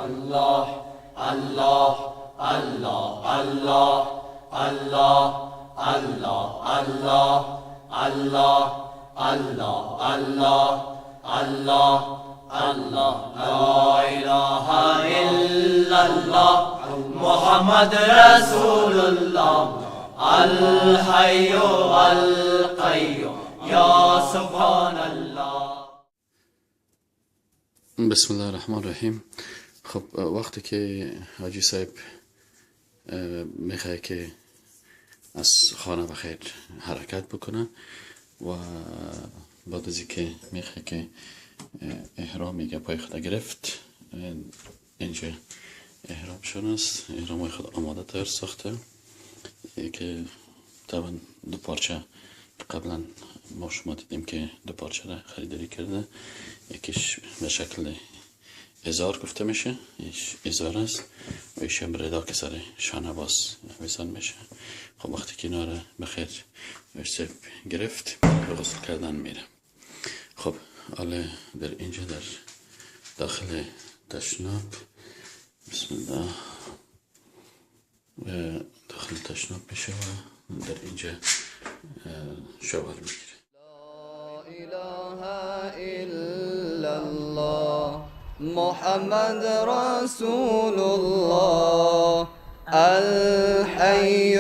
الله الله الله الله الله الله الله الله الله الله الله الله لا إله إلا الله محمد رسول الله الحي القيوم يا سبحان الله. بسم الله الرحمن الرحیم. خب وقتی که حاجی صاحب میخواه که از خانه بخیر حرکت بکنه و بعد از که میخواه که احرام میگه پای خود گرفت، اینجا احرام شون است، احرام خود آماده تر ساخته که طبعا دو پارچه قبلا ما شما دیدیم که دو پارچه را خریداری کرده. یکیش به شکل ازار گفته میشه، ایش ازار است و ایش هم ردا که سر شانه باز ویسان میشه. خب وقتی که اینا را بخیر سب گرفت به غسل کردن میره. خب حالا در اینجا در داخل تشناب بسم الله داخل تشناب میشه و در اینجا شوهر میگیره. لا اله الا الله محمد رسول الله الحي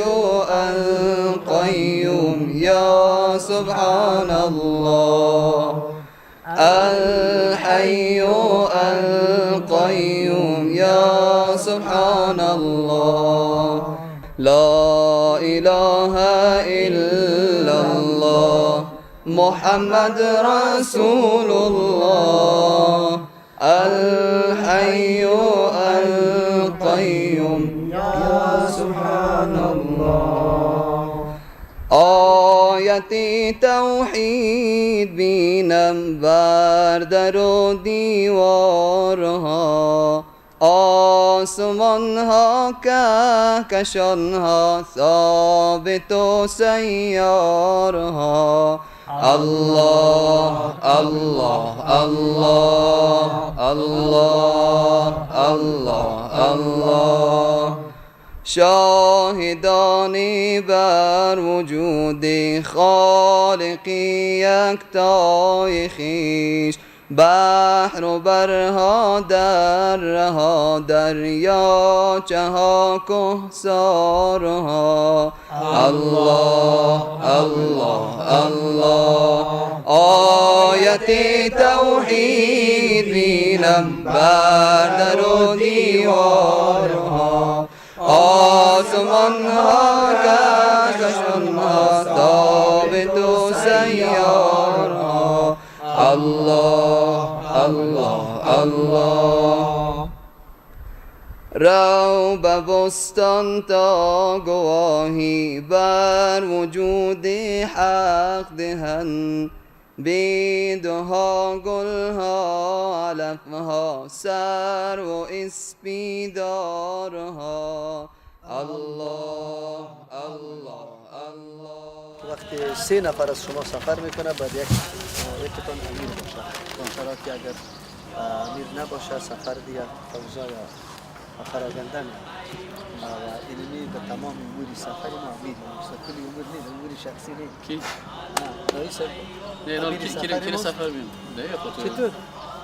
القيوم يا سبحان الله الحي القيوم يا سبحان الله لا إله إلا الله محمد رسول الله الحي القيوم يا سبحان الله. آیتی توحید بینم بر در و دیوارها، آسمانها کهکشانها ثابت و سیارها. الله الله الله الله الله الله شاهدانی بر وجود خالقی یکتای خویش، بحر و برها درها دریاچه ها کهسارها. الله الله الله آیتی توحید بینم بر در و دیوارها، آسمانها کهکشانها ثابت و سیارها. الله الله الله رو به بستان تا گواهی بر وجود حق دهن، بیدها گلها علفها سر و اسپیدارها. الله الله الله. وقتی 3 نفر از شما سفر میکنه باید یکتون امیر باشه، کنترات که اگر امیر نباشه سفر دیگه فوضا یا پراگنده میاد و علمی به تمام اموری سفری ما امیر کلی امور نیست، اموری شخصی نیست. کی؟ رئیس نه کی سفر میاد؟ نه خودت چطور؟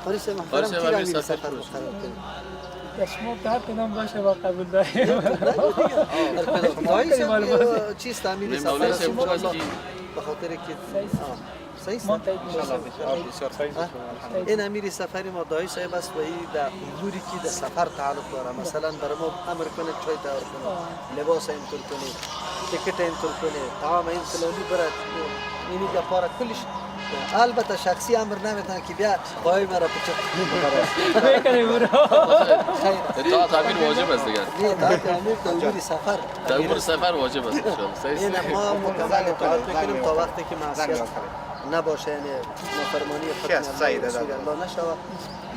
فارس محترم کی امیر سفر مقرر کرد؟ شما به هر کدام باشه با قبول داریم. رئیس چیست امیر سفر شما به خاطر که صحیح است. این امیر سفری ما دایی صاحب است و این در اموری که در سفر تعلق داره. مثلا برای ما امر کنه چای تیار کنه، لباس اینطور کنه، تیکت اینطور کنه، تمام این فلانی برد اینی گپارا کلش. البته شخصی امر نمیتونه که بیا پای مرا پچه بکنه برو. اطاعت امیر واجب است دیگه. نه اطاعت امیر در امور سفر. در امور سفر واجب است ان شاء الله. این ما مکمل اطاعت میکنیم تا وقتی که معصیت نباشه، یعنی نافرمانی خود رسول الله نشود.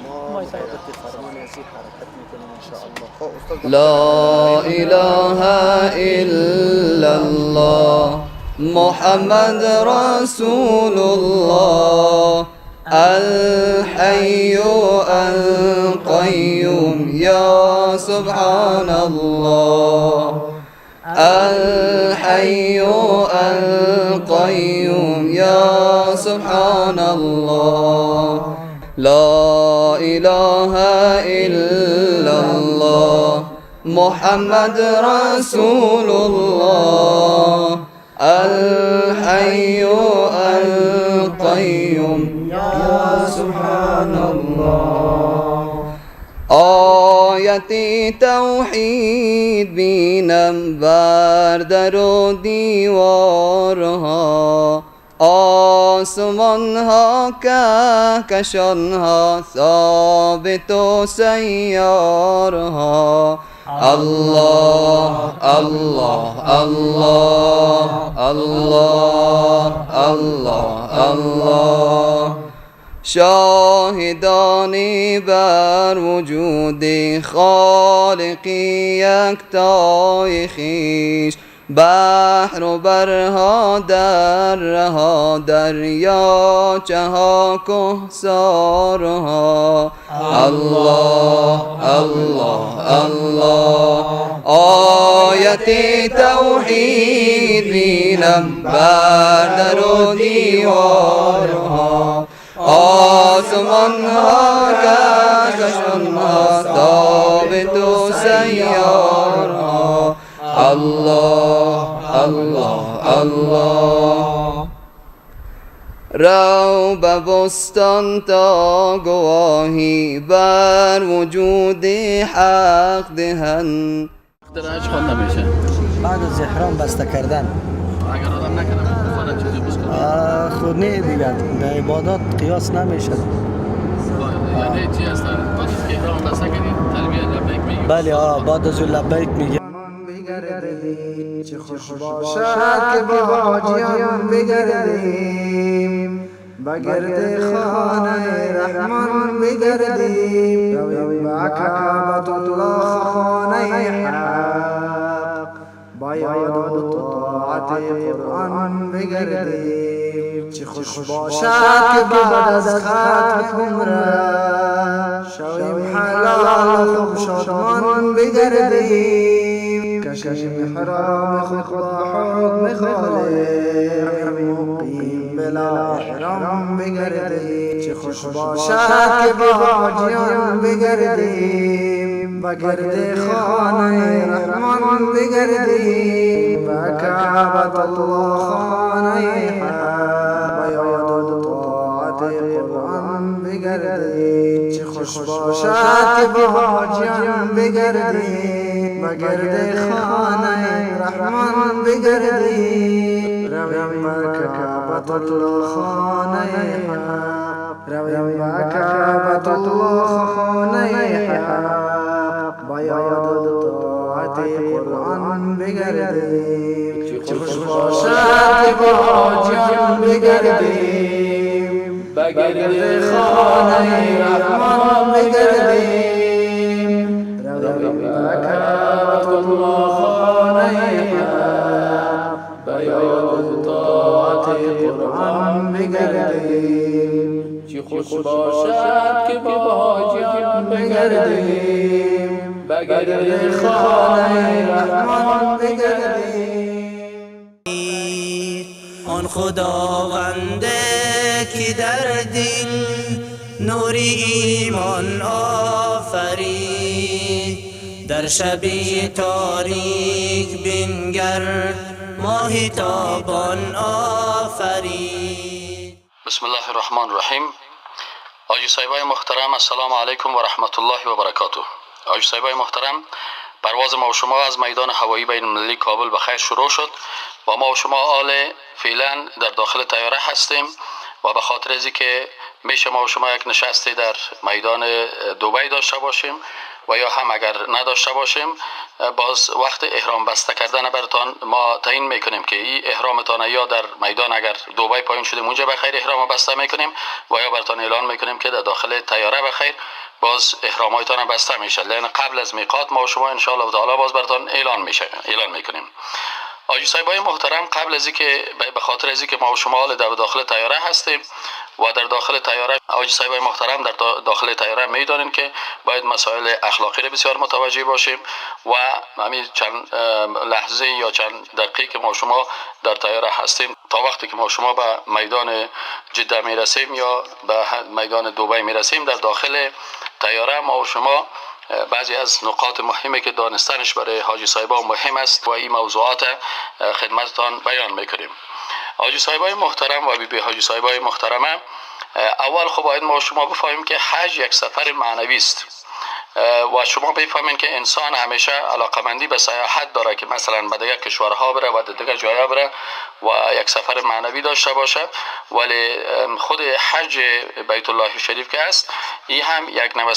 ما مطابق فرمان از این حرکت میکنیم ان شاء الله. لا اله الا الله محمد رسول الله الحي القيوم يا سبحان الله الحي القيوم يا سبحان الله لا إله إلا الله محمد رسول الله الحي القيوم يا سبحان الله آیتی توحید بینم بر در و دیوارها آسمانها کهکشانها ثابت و سیارها الله الله الله الله الله الله شاهدانی بر وجود خالقی یکتای خویش بحر و برها درها دریاچه ها کهسارها الله الله الله آیتی توحید بینم بر در و دیوارها آسمانها کهکشانها ثابت و سیارها الله الله الله رو به بستان تا گواهی بر وجود حق دهند. درش خوان نمیشه بعد از احرام بسته کردن اگر آدم نکنه خانه چیزی بس کنه خود نه دیگر در عبادات قیاس نمیشه. یعنی چی هستن بعد از که احرام بسته کنید تلبیه لبیک میگی بله بعد از لبیک میگه چه خوش باشد که با حاجیان بگردیم بگرد خانه رحمان بگردیم رویم با کعبت الله خانه حق با یاد و طاعت قرآن بگردیم چه خوش باشد که بعد از ختم عمره شویم حلال خوب شادمان بگردیم کشیم حرام خود حکم خالق مقیم بلا احرام بگردیم چه خوش باشد که با حاجیان بگردیم بگرد خانه رحمان بگردیم و کعبت الله خانه حق و یاد و طاعت قرآن بگردیم چه خوش باشد که با حاجیان بگردیم بگرد خانه رحمان بگردیم رویم بر کعبت الله خانه حق رویم بر کعبت الله خانه حق با یاد و طاعت قرآن بگردیم چه خوش باشد که با حاجیان بگردیم بگرد خانه رحمان بگردیم رویم بر کعبت الله خانه حق با یاد و طاعت قرآن بگردیم چه خوش باشد که با حاجیان بگردیم بگرد خانه رحمان بگردیم آن خداونده که در دل نور ایمان آفرید در شب تاریک بنگر ماه تابان آفرید. بسم الله الرحمن الرحیم. آجی صاحبای محترم السلام علیکم و رحمت الله و برکاته. آجی صاحبای محترم پرواز ما و شما از میدان هوایی بین المللی کابل به خیر شروع شد و ما و شما حال فعلا در داخل طیاره هستیم و به خاطر از که میشه ما و شما یک نشستی در میدان دبی داشته باشیم و یا هم اگر نداشته باشیم باز وقت احرام بسته کردن براتان ما تعیین میکنیم که این احرامتان یا در میدان اگر دبی پایین شدیم اونجا بخیر احرام بسته میکنیم و یا براتان اعلان میکنیم که در داخل طیاره بخیر باز احرامایتان بسته میشه. لان قبل از میقات ما و شما ان شاء الله تعالی باز براتان اعلان میکنیم. حاجی صاحبای محترم، قبل از اینکه به خاطر از اینکه ما و شما در داخل طیاره هستیم و در داخل طیاره، حاجی صاحبای محترم، در داخل طیاره میدانین که باید مسائل اخلاقی را بسیار متوجه باشیم و همین چند لحظه یا چند دقیقه که ما شما در طیاره هستیم تا وقتی که ما شما به میدان جده میرسیم یا به میدان دبی میرسیم، در داخل طیاره ما و شما بعضی از نقاط مهمی که دانستنش برای حاجی صاحبان مهم است و این موضوعات خدمتتان بیان میکنیم. حاجی صاحبای محترم و بی حاجی صاحبای محترمه، اول خب باید ما شما بفهمیم که حج یک سفر معنوی است و شما بفهمین که انسان همیشه علاقمندی به سیاحت داره که مثلا به دیگر کشورها بره و دیگر جایا بره و یک سفر معنوی داشته باشه، ولی خود حج بیت الله شریف که است این هم یک نوع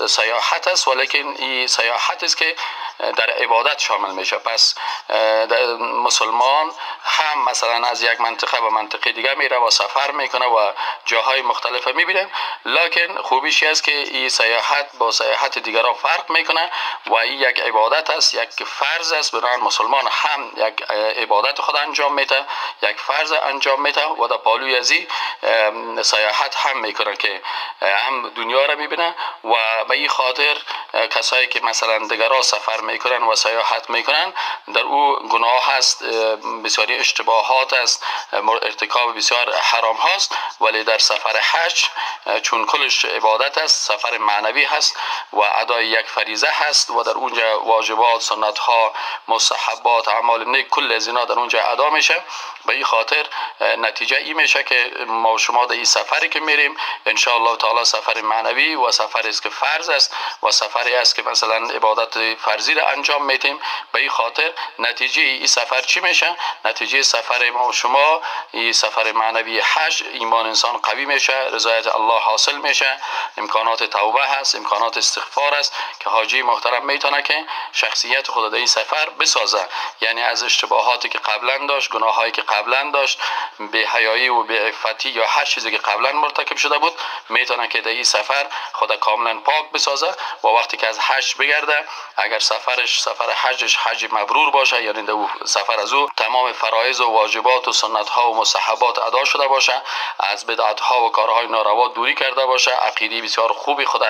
سیاحت است، ولیکن این سیاحت است که در عبادت شامل میشه. پس مسلمان هم مثلا از یک منطقه به منطقه دیگه میره و سفر میکنه و جاهای مختلف میبینه، لکن خوبیش است که این سیاحت با سیاحت دیگران فرق میکنه و این یک عبادت است، یک فرض است. بنابراین مسلمان هم یک عبادت خود انجام میده، یک فرض انجام میده و در پالوی از این سیاحت هم میکنه که هم دنیا را میبینه و به این خاطر کسایی که مثلا دیگران سفر میکنن و سیاحت میکنن در او گناه هست، بسیاری اشتباهات است، ارتکاب بسیار حرام هست، ولی در سفر حج چون کلش عبادت است، سفر معنوی هست و ادای یک فریضه هست و در اونجا واجبات، سنت ها، مستحبات، اعمال نیک کل از اینا در اونجا ادا میشه. به این خاطر نتیجه این میشه که ما و شما در این سفری که میریم ان شاء الله تعالی سفر معنوی و سفری است که فرض است و سفری است که مثلا عبادت فرضی را انجام میدیم. به این خاطر نتیجه این سفر چی میشه؟ نتیجه سفر ما و شما این سفر معنوی حج، ایمان انسان قوی میشه، رضایت الله حاصل میشه، امکانات توبه هست، امکانات استغفار است که حاجی محترم میتونه که شخصیت خود در این سفر بسازه، یعنی از اشتباهاتی که قبلا داشت، گناهایی که قبلا داشت، به حیایی و به عفتی یا هر چیزی که قبلا مرتکب شده بود، میتونه که در این سفر خود کاملا پاک بسازه و وقتی که از حج بگرده، اگر سفر حجش حج مبرور باشه، یعنی در سفر از او تمام فرایض و واجبات و سنت ها و مستحبات ادا شده باشه، از بدعت ها و کارهای ناروا دوری کرده باشه، عقیده بسیار خوبی خود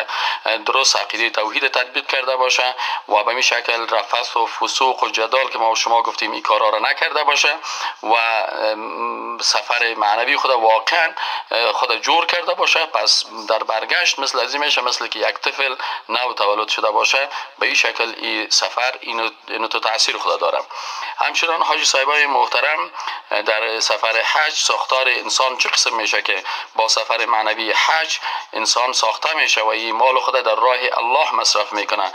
درست عقیده توحید تطبیق کرده باشه و به این شکل رفث و فسوق و جدال که ما و شما گفتیم این کارا را نکرده باشه و سفر معنوی خود واقعا خود جور کرده باشه، پس در برگشت مثل از این میشه مثل که یک طفل نو تولد شده باشه. به این شکل این سفر اینو تو تاثیر خود داره. همچنان حاجی صاحبای محترم، در سفر حج ساختار انسان چه قسم میشه که با سفر معنوی حج انسان ساخته میشه و این مال خود در راه الله مصرف میکنه.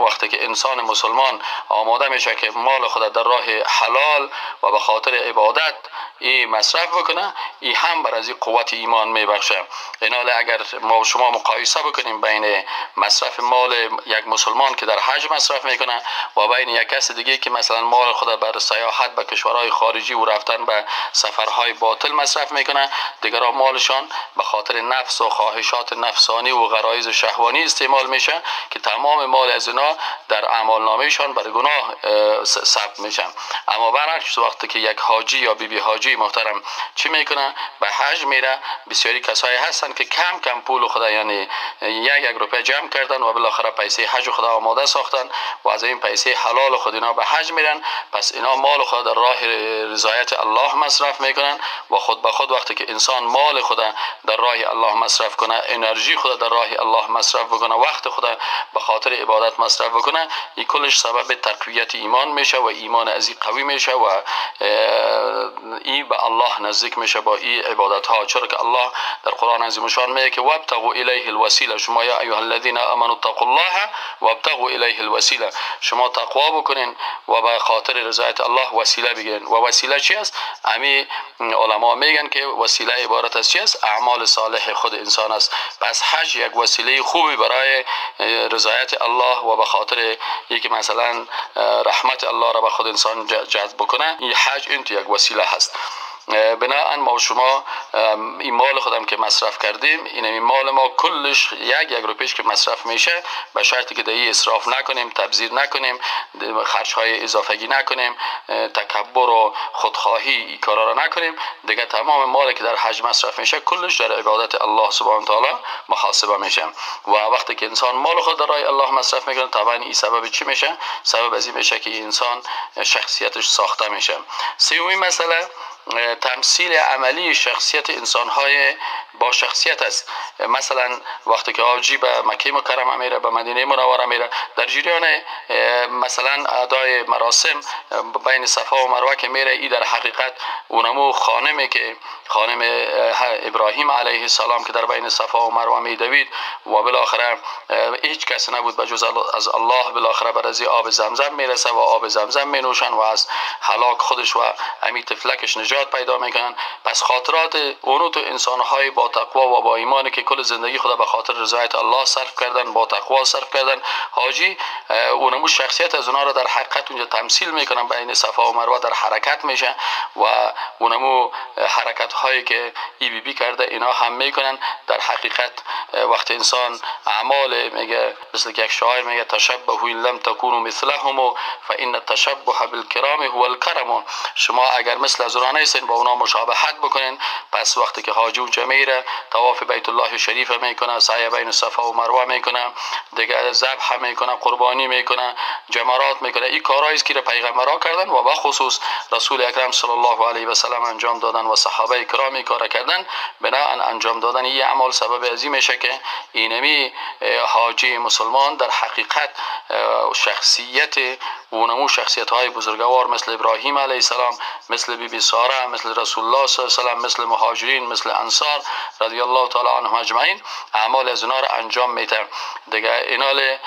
وقتی که انسان مسلمان آماده میشه که مال خود در راه حلال و به خاطر عبادت این مصرف بکنه، این هم بر از این قوت ایمان میبخشه. اینال اگر ما و شما مقایسه بکنیم بین مصرف مال یک مسلمان که در حج مصرف میکنه و بین یک کس دیگه که مثلا مال خود بر سیاحت به کشورهای خارجی و رفتن به سفرهای باطل مصرف میکنه، دیگران مالشان به خاطر نفس و خواهشات نفسانی و غرایز شهوانی استعمال میشه که تمام مال از اینا در اعمال نامهشان برای گناه ثبت میشن. اما برعکس وقتی که یک حاجی یا بی حاجی محترم چی میکنه؟ به حج میره. بسیاری کسایی هستن که کم کم پول خدا، یعنی یک روپیه جمع کردن و بالاخره پیسه حج خدا آماده ساختن و از این پیسه حلال خود اینا به حج میرن. پس اینا مال خود در راه رضایت الله مصرف میکنن و خود به خود وقتی که انسان مال خود در راه الله مصرف کنه، انرژی خود در راه الله مصرف بکنه، وقت خود به خاطر عبادت مصرف بکنه، این کلش سبب تقویت ایمان میشه و ایمان از این قوی میشه و این به الله نزدیک میشه با این عبادت ها. چرا که الله در قرآن عظیم شان میگه که وابتغوا الیه الوسیله، شما یا ایها الذین آمنوا اتقوا الله وابتغوا الیه الوسیله، شما تقوا بکنین و به خاطر رضایت الله وسیله بگیرین. و وسیله چی است؟ امی علما میگن که وسیله عبارت از چی است؟ اعمال صالح خود انسان است. پس حج یک وسیله خوبی برای رضایت الله و به خاطر اینکه مثلا رحمت الله را به خود انسان جذب بکنه، این حج این یک وسیله هست. بناهن ما و شما این مال خودم که مصرف کردیم، این مال ما کلش یک روپیش که مصرف میشه، به شرطی که دهی اسراف نکنیم، تبذیر نکنیم، خرج های اضافگی نکنیم، تکبر و خودخواهی این کارا را نکنیم، دیگه تمام مالی که در حج مصرف میشه کلش در عبادت الله سبحانه و تعالی محاسبه میشه. و وقتی که انسان مال خود در راه الله مصرف میکنه، طبعا این سبب چی میشه؟ سبب از این میشه که انسان شخصیتش ساخته میشه. سومین مسئله تمثیل عملی شخصیت انسان‌های با شخصیت است. مثلا وقتی که حاجی به مکه مکرمه میره، به مدینه منوره میره، در جریان مثلا ادای مراسم بین صفا و مروه که میره، این در حقیقت اونمو خانمی که خانم ابراهیم علیه السلام که در بین صفا و مروه میدوید و بالاخره هیچ کس نبود به جز از الله، بالاخره بر از آب زمزم میرسه و آب زمزم مینوشن و از هلاک خودش و امی طفلکش نجات پیدا میکنن. پس خاطرات اونو تو انسانهای با تقوا و با ایمانی که کل زندگی خود به خاطر رضایت الله صرف کردن، با تقوا صرف کردن، حاجی اونمو شخصیت از اونا را در حقیقت اونجا تمثیل میکنن، بین صفا و مروه در حرکت میشه و اونمو حرکت هایی که ای بی بی کرده اینا هم میکنن. در حقیقت وقتی انسان اعمال میگه، مثل که یک شاعر میگه تشبهوا ان لم تکونوا مثلهم فان التشبه بالکرام هو الکرم. شما اگر مثل از اونا نیستین با اونا مشابهت بکنین، پس وقتی که حاجی اونجا میره طواف بیت الله شریف میکنه، سعی بین صفا و مروه میکنه، دیگه ذبح میکنه، قربانی میکنه، جمرات میکنه، این کارهایی است که پیغمبرها کردن و به خصوص رسول اکرم صلی الله علیه و سلم انجام دادن و صحابه کرام کار کردن. بناهن انجام دادن این اعمال سبب عظیم میشه که اینمی حاجی مسلمان در حقیقت شخصیت اونمو شخصیت های بزرگوار مثل ابراهیم علیه السلام، مثل بی بی ساره، مثل رسول الله صلی الله علیه و سلم، مثل مهاجرین، مثل انصار رضی الله تعالی عنهم اجمعین اعمال از اونا را انجام میده. دیگه اینال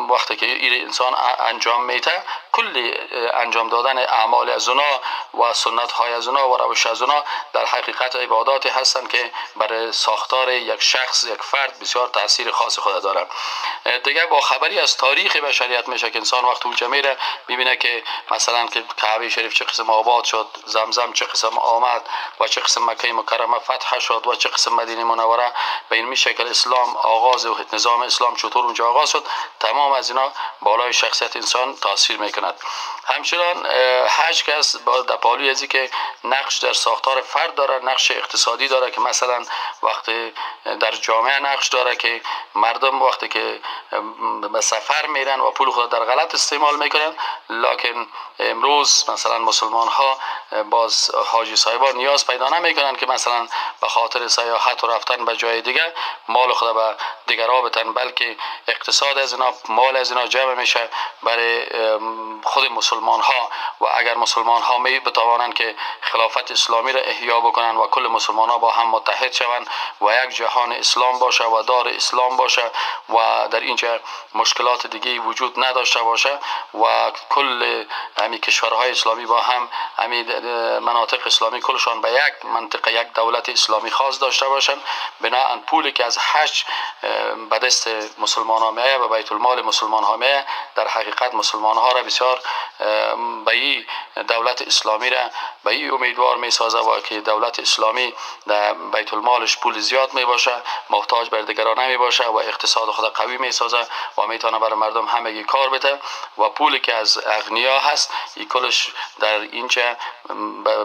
وقتی که این انسان انجام میده، کل انجام دادن اعمال از اونا و سنت های از اونا و روش از اونا در حقیقت عباداتی هستند که برای ساختار یک شخص، یک فرد بسیار تاثیر خاص خود داره. دیگه با خبری از تاریخ بشریت میشه که انسان وقت اونجا میره ببینه که مثلا که کعبه شریف چه قسم آباد شد، زمزم چه قسم آمد و چه قسم مکه مکرمه فتح شد و چه قسم مدینه منوره به این شکل اسلام آغاز و نظام اسلام چطور اونجا آغاز شد. تمام از اینا بالای شخصیت انسان تاثیر میکند. همچنان حج که در پالوی ازی که نقش در ساختار فرد داره، نقش اقتصادی داره که مثلا وقتی در جامعه نقش داره که مردم وقتی که به سفر میرن و پول خود در غلط استعمال میکنن، لکن امروز مثلا مسلمان ها باز حاجی صاحبان نیاز پیدا نمیکنن که مثلا به خاطر سیاحت و رفتن به جای دیگه مال خود به دیگرها بدن، بلکه اقتصاد از اینا، مال از اینا جمع میشه برای خود مسلمان ها. و اگر مسلمان ها بتوانند که خلافت اسلامی را احیا بکنن و کل مسلمان ها با هم متحد شوند و یک جهان اسلام باشه و دار اسلام باشه و در اینجا مشکلات دیگه وجود نداشته باشه و کل همین کشورهای اسلامی با هم همین مناطق اسلامی کلشان به یک منطقه، یک دولت اسلامی خاص داشته باشند. بناهن پولی که از حج به دست مسلمان ها میایه و بیت المال مسلمان ها میایه، در حقیقت مسلمان ها را بسیار به این دولت اسلامی را به این امیدوار می سازه و که دولت اسلامی در بیت المالش پول زیاد می باشه، محتاج بر دیگران نمی باشه و اقتصاد خود قوی می سازه و میتونه برای مردم همگی کار بده و پولی که از اغنیا هست این کلش در اینجا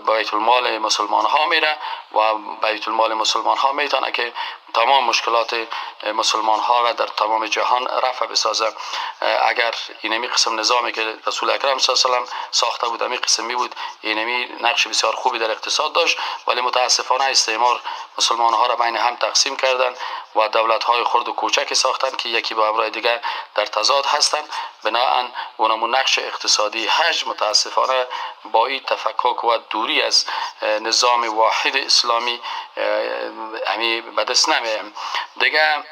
بیت المال مسلمان ها میره و بیت المال مسلمان ها میتونه که تمام مشکلات مسلمان ها را در تمام جهان رفع بسازه. اگر اینمی قسم نظامی که رسول اکرم صلی الله علیه و ساخته بود امی قسمی بود، اینمی نقش بسیار خوبی در اقتصاد داشت، ولی متاسفانه استعمار مسلمان ها را بین هم تقسیم کردند و دولت های خرد و کوچک ساختند که یکی با امرای دیگر در تضاد هستند. بناهن اونمون نقش اقتصادی حج متاسفانه با این تفکک و دوری از نظام واحد اسلامی همی به دست نمیه. دیگه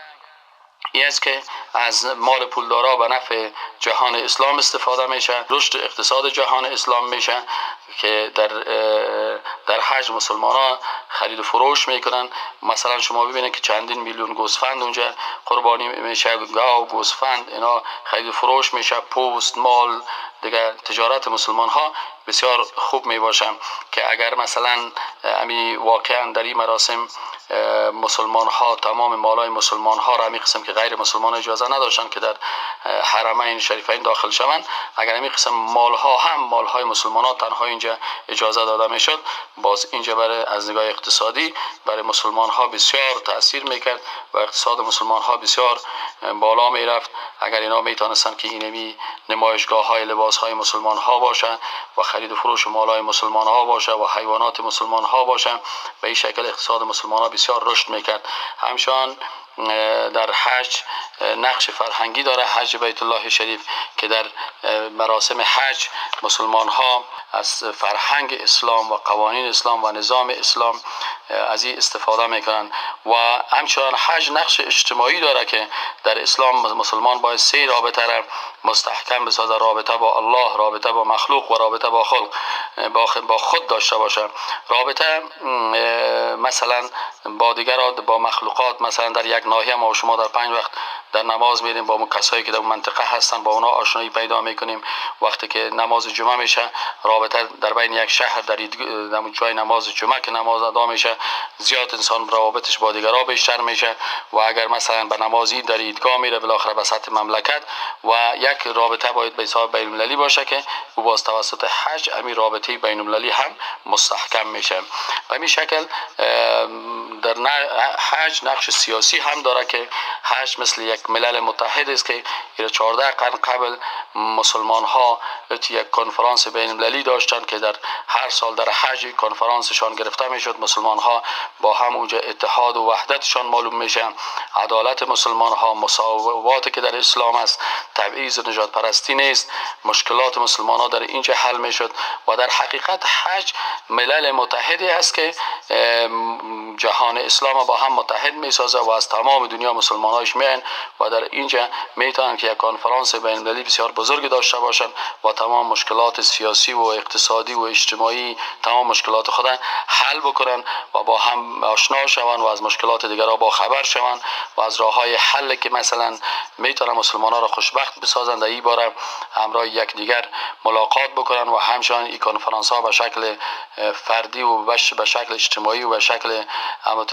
این است که از مال پولدارا به نفع جهان اسلام استفاده میشه، رشد اقتصاد جهان اسلام میشه که در حج مسلمان ها خرید و فروش میکنن. مثلا شما ببینید که چندین میلیون گوسفند اونجا قربانی میشه، گاو، گوسفند، اینا خرید و فروش میشه، پوست، مال دیگه. تجارت مسلمان ها بسیار خوب می باشه که اگر مثلا واقعا در این مراسم مسلمان ها تمام مالای مسلمان ها را همی قسم که غیر مسلمان اجازه نداشتن که در حرمین شریفین داخل شوند، اگر همی قسم مال ها هم مال های مسلمان ها تنها اینجا اجازه داده می شد، باز اینجا برای از نگاه اقتصادی برای مسلمان ها بسیار تأثیر میکرد و اقتصاد مسلمان ها بسیار بالا می رفت اگر اینا می تانستن که اینمی نمایشگاه های لباس های مسلمان ها باشه و خرید و فروش مال های مسلمان ها باشه و حیوانات مسلمان ها باشه. به این شکل اقتصاد مسلمان ها بسیار رشد میکرد. همچنان در حج نقش فرهنگی داره حج بیت الله شریف که در مراسم حج مسلمان ها از فرهنگ اسلام و قوانین اسلام و نظام اسلام از این استفاده میکنن و همچنان حج نقش اجتماعی داره که در اسلام مسلمان باید 3 رابطه را مستحکم بسازه: رابطه با الله، رابطه با مخلوق و رابطه با خلق، با خود داشته باشه. رابطه مثلا با دیگر، با مخلوقات، مثلا در یک ناحیه ما و شما در 5 وقت در نماز میریم، با کسایی که در منطقه هستن با اونا آشنایی پیدا میکنیم. وقتی که نماز جمعه میشه، رابطه در بین یک شهر در جای نماز جمعه که نماز ادا میشه، زیاد انسان روابطش با دیگرها بیشتر میشه و اگر مثلا به نمازی در عیدگاه میره بالاخره به سطح مملکت و یک رابطه باید به حساب بین المللی باشه که او باز توسط حج همین رابطه بین المللی هم مستحکم میشه. به این شکل در حج نقش سیاسی هم داره که حج مثل یک ملل متحد است که 14 قرن قبل مسلمان ها یک کنفرانس بین المللی داشتند که در هر سال در حج کنفرانسشان گرفته میشد. مسلمان ها با هم اونجا اتحاد و وحدتشان معلوم میشه، عدالت مسلمان ها، مساواتی که در اسلام است، تبعیض و نژاد پرستی نیست، مشکلات مسلمان ها در اینجا حل میشد و در حقیقت حج ملل متحدی است که جهان اسلام با هم متحد میسازه و از تمام دنیا مسلمان هایش میان و در اینجا میتونن که یک کنفرانس بین المللی بسیار بزرگ داشته باشند و تمام مشکلات سیاسی و اقتصادی و اجتماعی، تمام مشکلات خود حل بکنن و با هم آشنا شوند و از مشکلات دیگرها با خبر شوند و از راه های حل که مثلا میتونن مسلمان ها را خوشبخت بسازند این باره همراه یک دیگر ملاقات بکنن و همچنان این کنفرانس ها به شکل فردی و به شکل اجتماعی و به شکل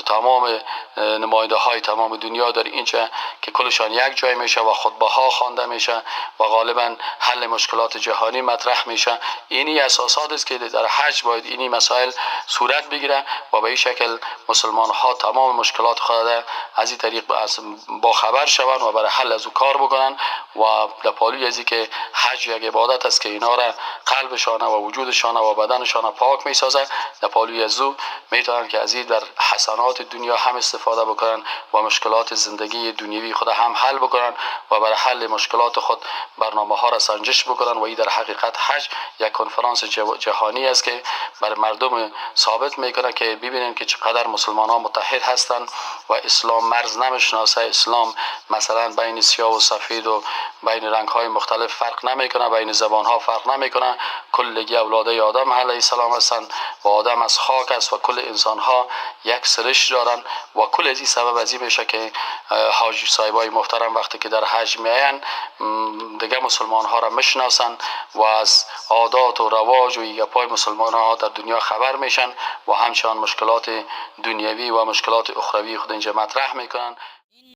تمام نماینده های تمام دنیا در اینجا که کلشان یک جای میشه و خطبه ها خوانده میشه و غالبا حل مشکلات جهانی مطرح میشه. اینی اساسات است که در حج باید اینی مسائل صورت بگیره و به این شکل مسلمان ها تمام مشکلات خود از این طریق با خبر شوند و برای حل از او کار بکنن و در پالوی ازی که حج یک عبادت است که اینا را قلبشان و وجودشان و بدنشان پاک میسازه، در پالوی از او میتونن که از این در حسنات دنیا هم استفاده بکنن و مشکلات زندگی دنیوی خود هم حل بکنن و برای حل مشکلات خود برنامه ها را سنجش بکنن و این در حقیقت حج یک کنفرانس جهانی است که برای مردم ثابت میکنه که ببینن که چقدر مسلمان ها متحد هستند و اسلام مرز نمیشناسه. اسلام مثلا بین سیاه و سفید و بین رنگ های مختلف فرق نمیکنه، بین زبان ها فرق نمیکنه. کلگی اولاده آدم علیه السلام هستند و آدم از خاک است و کل انسان ها یک سرشت دارن و کل از این سبب از این میشه که حاجی صاحبای محترم وقتی که در حج میاین دیگه مسلمان ها را میشناسن و از عادات و رواج و یگپای مسلمان ها در دنیا خبر میشن و همچنان مشکلات دنیوی و مشکلات اخروی خود اینجا مطرح میکنن.